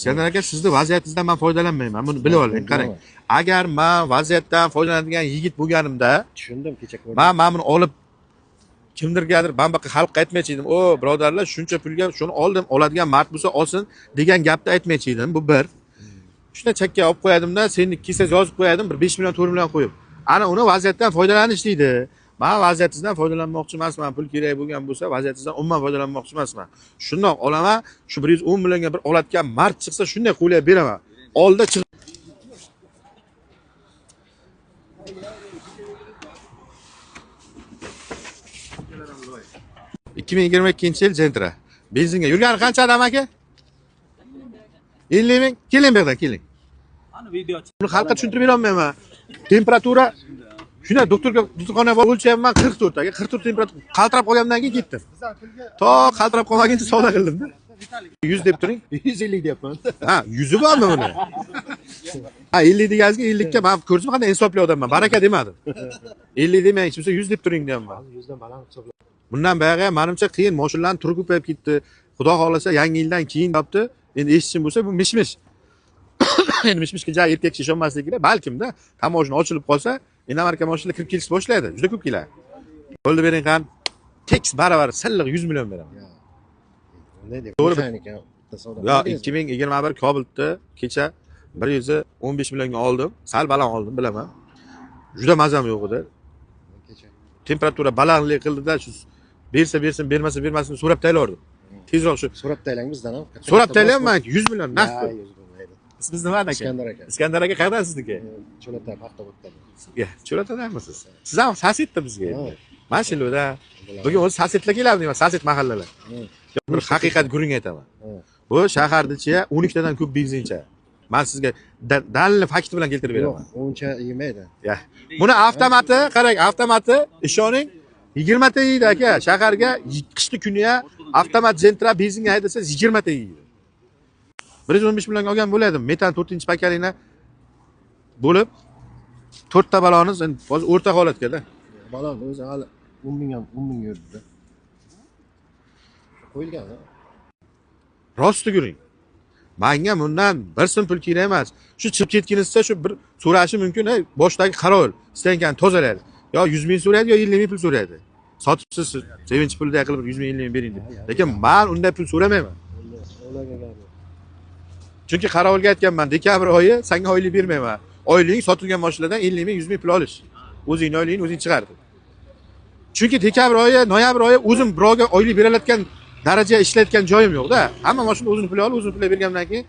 Iskandar aka, sizni vaziyatingizdan men foydalanmayman. Buni bilib oling, qarang. Agar men vaziyatdan foydalanadigan yigit bo'lganimda, tushundim, kecha ko'rdim. men buni olib kimdirgadir men bu xalqqa aytmoqchi edim. O, birodarlar, shuncha pulga shuni oldim, oladigan mard bo'lsa olsin degan gapni aytmoqchi edim. Bu bir. Shuna chakka olib qo'yadimda, seni kelsangiz yozib qo'yadim, bir 5 million, 4 million qo'yib. Ana uni vaziyatdan foydalanish deydi. Men vaziyatingizdan foydalanmoqchi emasman. Pul kerak bo'lgan bo'lsa, vaziyatingizdan umuman foydalanmoqchi emasman. Shundoq olaman, shu 110 millionga bir oladigan mard chiqsa, shunday qo'ylab beraman. Olda chiq. 2022-yil Gentra. Benzinga yurgani qancha adam aka? 50 ming. Keling bu yerdan, keling. Ana video Buni xalqqa tushuntirib bera olmayman. Temperatura shuna doktorxonaga o'lchayapman 44 aka. 44 temperatura qaltirab qolgandan keyin ketdim. To qaltirab qolmaguncha savdo qildim-da. 100 deb turing. 150 deyapman. Ha, 100 bormi buni? Ha, 50 deganingizga 50 ga men ko'rsam qanday insofli odamman. Baraka demadim. 50 demay hech bo'lsa 100 deb turing deyapman. 100 dan baland hisobla. Bundan buyog'i menimcha qiyin, mashinalarning turi ko'payib ketdi. Xudo xolasa yangi yildan keyin debdi. Endi eshitishim bo'lsa bu mishmish. Endi mishmishga ja erkak kishi ishonmaslik kerak. Balkim-da, tamojna ochilib qolsa, endi Amerika mashinalar kirib kelishni boshlaydi. Juda ko'p keladi. Qo'lda bering qan. Tekis baravar silliq 100 million beraman. Unday deb. To'g'ri. Yo, 2021 Kobulda kecha 115 millionga oldim. Sal baland oldim, bilaman. Juda mazam yo'q edi. kecha. Temperatura balandlik qildida shu bersa bersin, bermasa bermasin so'rab tayyordim. Tezroq shu So'rab taylang bizdan ham. so'rab tayyorman 100 million naqd. Siz nima aka? Iskandar aka. Iskandar aka qayerdan sizniki? Cho'lata paxta o'tdi. Sizga Cho'latadanmisiz? Siz ham Sasetda bizga endi. Mashinada. Bugun o'zi Sasetlar keladi deyman, Saset mahallalar. Bir haqiqat guring aytaman. Bu shahardacha 12 tadan ko'p benzincha. Men sizga dalil fakti bilan keltirib beraman. Uncha yemaydi. Ya. Buni avtomati, qarang, avtomati ishoning 20 ta yeydi aka. Shaharga qishli kuniya avtomat Gentra benzinga haydasangiz 20 ta yeydi. 115 millionga olgan bo'ladim. Metan 4-pakalini bo'lib 4 ta baloniz endi hozir o'rta holatga-da. Balon o'zi hali 10 ming ham 10 ming yurdi. Qo'yilgan. Rosti guring. Menga bundan bir so'm pul kerak emas. Shu chiqib ketganingizda shu bir so'rashi mumkin, boshdagi qarovul, stankani tozalaydi. Yo 100 ming so'raydi, yo 50 ming pul so'raydi. Sotibsiz, sevinch pulda qilib 100 ming 50 ming bering deb. Lekin men unday pul so'ramayman. Chunki qarovulga aytganman, dekabr oyi senga oylik bermayman. Oylik sotilgan mashinalardan 50 ming 100 ming pul olish. O'zing oyligini o'zing chiqardi. Chunki dekabr oyi, noyabr oyi o'zim birovga oylik beralayotgan daraja ishlayotgan joyim yo'q-da. Hamma mashina o'zini puli olib, o'zini puli bergandan keyin